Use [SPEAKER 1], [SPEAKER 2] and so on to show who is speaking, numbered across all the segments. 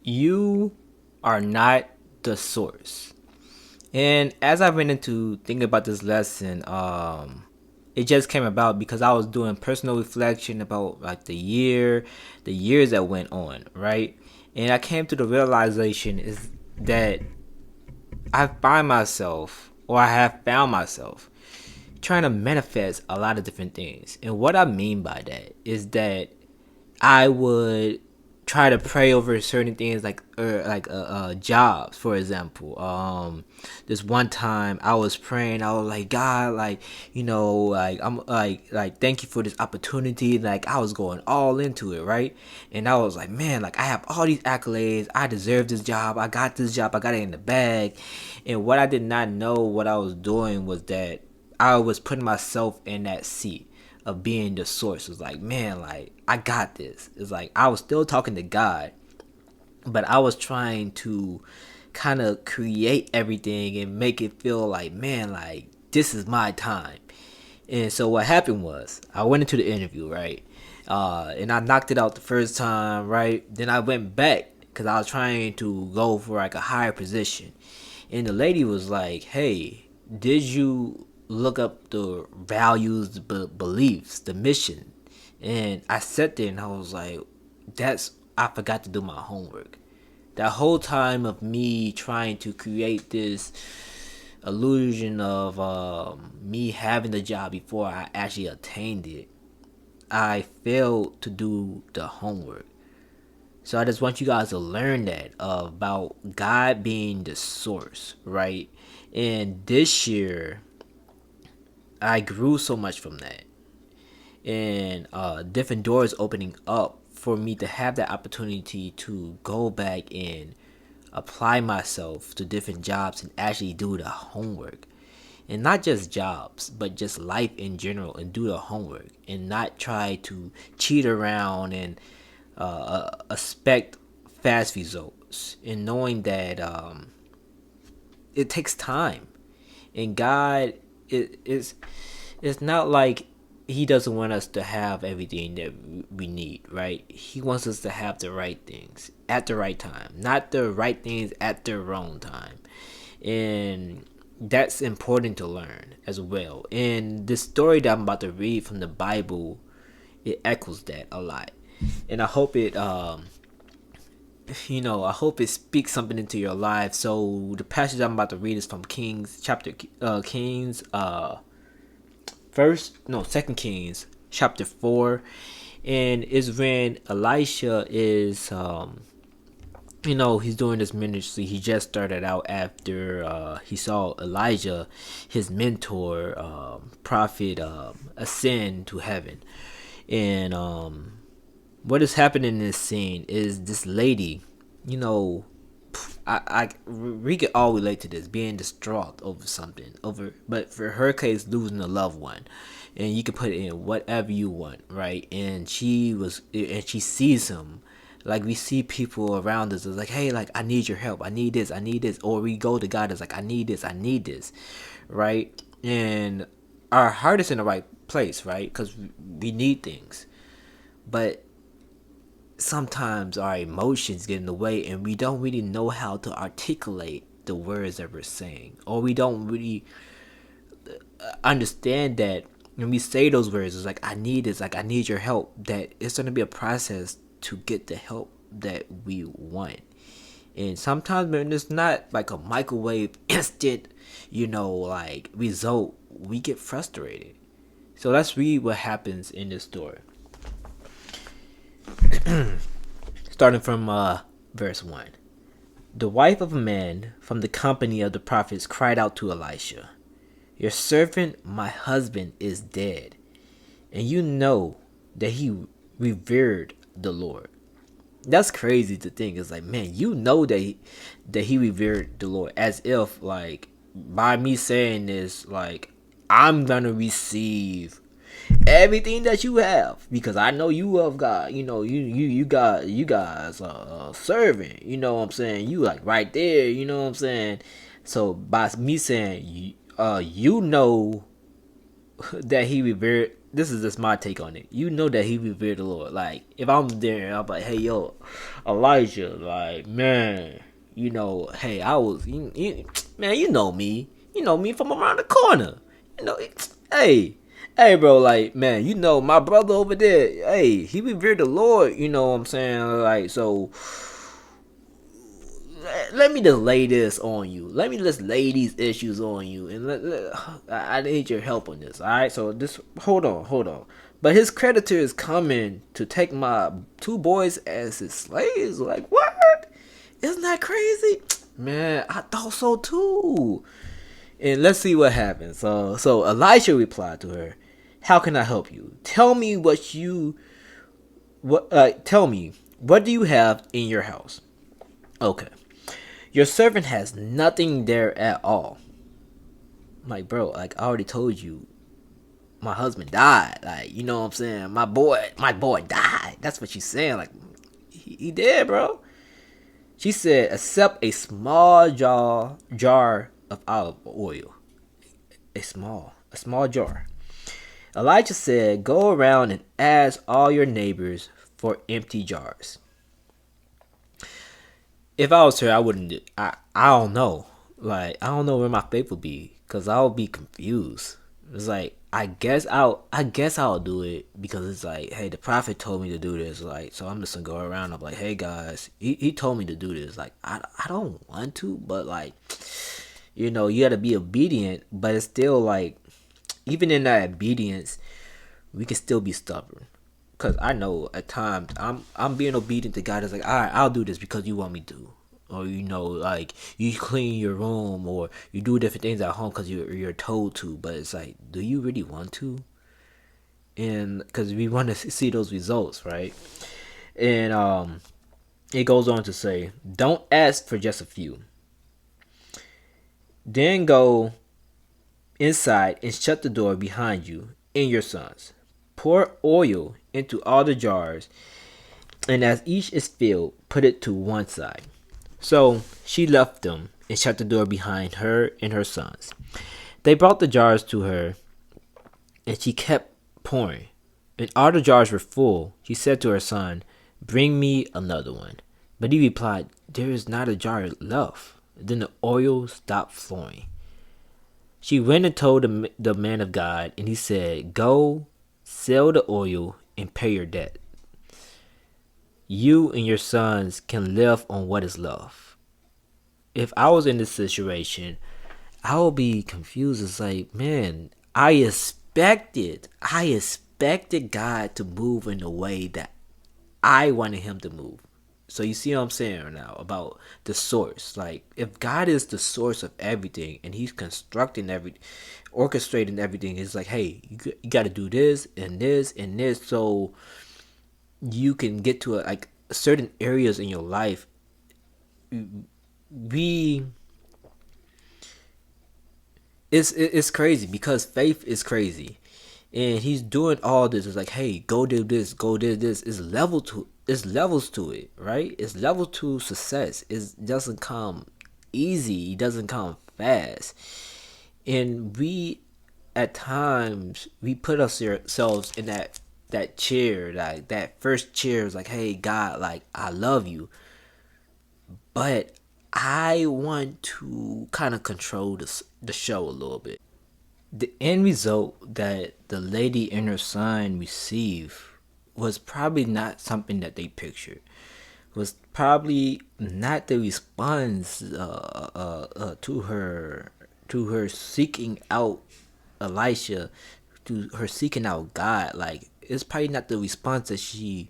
[SPEAKER 1] You are not the source. And as I went into thinking about this lesson, it just came about because I was doing personal reflection about like the years that went on, right? And I came to the realization is that I find myself, or I have found myself, trying to manifest a lot of different things. And what I mean by that is that I would try to pray over certain things like jobs, for example. This one time I was praying, I was like, God, like, like I'm like thank you for this opportunity. Like I was going all into it, right? And I was like, man, like I have all these accolades, I deserve this job, I got this job, I got it in the bag. And what I did not know what I was doing was that I was putting myself in that seat of being the source. It was like, man, like I got this. It's like I was still talking to God, but I was trying to kind of create everything and make it feel like, man, like this is my time. And so what happened was I went into the interview, right? And I knocked it out the first time, right? Then I went back because I was trying to go for like a higher position. And the lady was like, hey, did you look up the values, the beliefs, the mission? And I sat there and I was like, I forgot to do my homework. That whole time of me trying to create this illusion of me having the job before I actually attained it, I failed to do the homework. So I just want you guys to learn that about God being the source, right? And this year, I grew so much from that, and different doors opening up for me to have that opportunity to go back and apply myself to different jobs and actually do the homework. And not just jobs, but just life in general, and do the homework and not try to cheat around and expect fast results. And knowing that it takes time, and God is it's not like he doesn't want us to have everything that we need, right? He wants us to have the right things at the right time, not the right things at the wrong time. And that's important to learn as well. And the story that I'm about to read from the Bible, it echoes that a lot. And I hope I hope it speaks something into your life. So the passage I'm about to read is from Kings chapter Kings Second Kings chapter 4, and it's when Elisha is he's doing this ministry. He just started out after he saw Elijah, his mentor, prophet, ascend to heaven. And what is happening in this scene is this lady, you know, we could all relate to this, being distraught over something, but for her case, losing a loved one. And you can put it in whatever you want, right? And she sees him, like we see people around us. It's like, hey, like I need your help, I need this, I need this. Or we go to God, it's like, I need this, I need this, right? And our heart is in the right place, right? Because we need things, but sometimes our emotions get in the way and we don't really know how to articulate the words that we're saying, or we don't really understand that when we say those words, it's like, I need this, like I need your help, that it's going to be a process to get the help that we want. And sometimes when it's not like a microwave instant like result, we get frustrated. So let's read what happens in this story. Starting from verse 1. The wife of a man from the company of the prophets cried out to Elisha, your servant, my husband, is dead, and you know that he revered the Lord. That's crazy to think. It's like, man, that he revered the Lord, as if like by me saying this, like I'm gonna receive everything that you have because I know you love God. You guys are serving. You know what I'm saying? You like right there. You know what I'm saying? So by me saying you know that he revered. This is just my take on it. You know that he revered the Lord. Like if I'm there, I'm like, hey yo, Elijah, like man, hey, man, you know me from around the corner, you know, hey, hey, bro, like man, my brother over there, hey, he revered the Lord, you know what I'm saying, like so let me just lay this on you. Let me just lay these issues on you, and I need your help on this. All right, so this hold on. But his creditor is coming to take my two boys as his slaves. Like what? Isn't that crazy? Man, I thought so too. And let's see what happens. So Elisha replied to her, "How can I help you? Tell me what. Tell me what do you have in your house?" Okay. Your servant has nothing there at all. I'm like, bro, like I already told you, my husband died. Like, you know what I'm saying? My boy died. That's what she's saying. Like, he did, bro. She said, except a small jar of olive oil. A small jar. Elijah said, go around and ask all your neighbors for empty jars. If I was her, I wouldn't. I don't know. Like I don't know where my faith would be, cause I would be confused. It's like I guess I'll do it because it's like, hey, the prophet told me to do this. Like, so I'm just gonna go around. I'm like, hey guys, he told me to do this. Like, I don't want to, but like, you gotta be obedient. But it's still like, even in that obedience, we can still be stubborn. Cause I know at times I'm being obedient to God. It's like, all right, I'll do this because you want me to, or like you clean your room or you do different things at home because you're told to. But it's like, do you really want to? And because we want to see those results, right? And it goes on to say, don't ask for just a few. Then go inside and shut the door behind you and your sons. Pour oil into all the jars, and as each is filled, put it to one side. So she left them and shut the door behind her and her sons. They brought the jars to her, and she kept pouring. When all the jars were full, she said to her son, bring me another one. But he replied, there is not a jar left. Then the oil stopped flowing. She went and told the man of God, and he said, go sell the oil and pay your debt. You and your sons can live on what is left. If I was in this situation, I would be confused. It's like, man, I expected God to move in the way that I wanted him to move. So you see what I'm saying right now about the source. Like, if God is the source of everything and he's orchestrating everything, it's like, hey, you got to do this and this and this so you can get to like certain areas in your life. It's crazy because faith is crazy. And he's doing all this. It's like, hey, go do this, go do this. It's levels to it, right? It's level to success. It doesn't come easy. It doesn't come fast. And we, at times, we put ourselves in that chair, like that first chair is like, hey, God, like I love you, but I want to kind of control the show a little bit. The end result that the lady and her son received was probably not something that they pictured. Was probably not the response to her seeking out Elisha, to her seeking out God. Like, it's probably not the response that she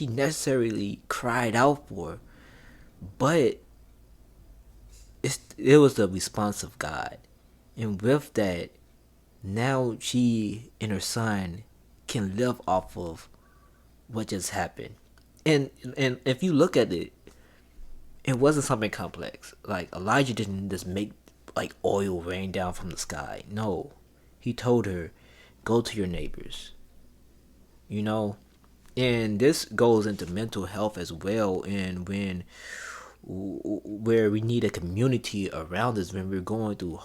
[SPEAKER 1] necessarily cried out for, but it was the response of God. And with that, now she and her son can live off of what just happened. And if you look at it, it wasn't something complex. Like, Elijah didn't just make like oil rain down from the sky. No. He told her, go to your neighbors. You know? And this goes into mental health as well, and where we need a community around us when we're going through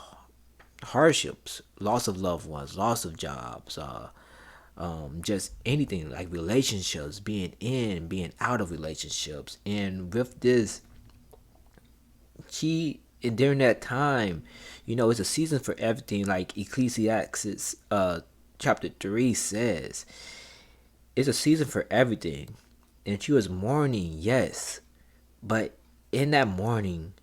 [SPEAKER 1] hardships, loss of loved ones, loss of jobs, just anything like relationships, being in, being out of relationships. And with this, she and during that time, it's a season for everything. Like Ecclesiastes, chapter 3 says, it's a season for everything. And she was mourning, yes, but in that mourning,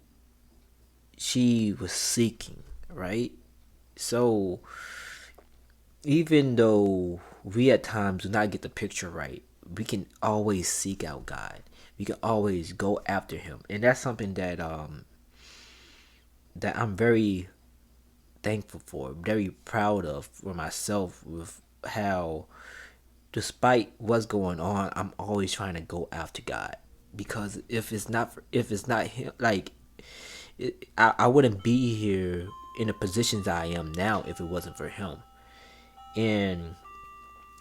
[SPEAKER 1] she was seeking, right? So even though we at times do not get the picture right, we can always seek out God. We can always go after Him, and that's something that I'm very thankful for, very proud of for myself. With how, despite what's going on, I'm always trying to go after God, because if it's not Him, like I wouldn't be here in the positions I am now if it wasn't for Him. And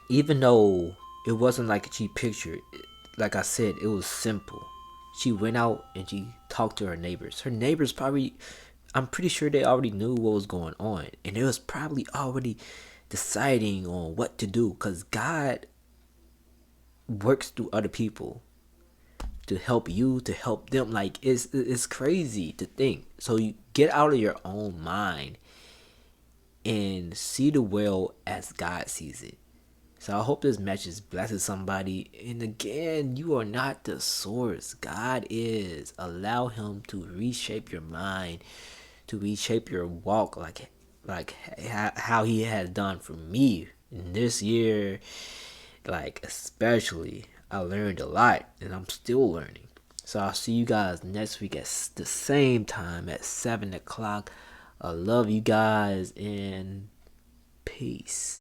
[SPEAKER 1] even though it wasn't like she pictured, like I said, it was simple. She went out and she talked to her neighbors. Her neighbors probably, I'm pretty sure they already knew what was going on. And it was probably already deciding on what to do, because God works through other people to help you, to help them. Like, it's crazy to think. So you get out of your own mind and see the world as God sees it. So I hope this message blesses somebody. And again, you are not the source. God is. Allow Him to reshape your mind, to reshape your walk, like how He has done for me in this year. Like, especially, I learned a lot, and I'm still learning. So I'll see you guys next week at the same time at 7 o'clock. I love you guys, and peace.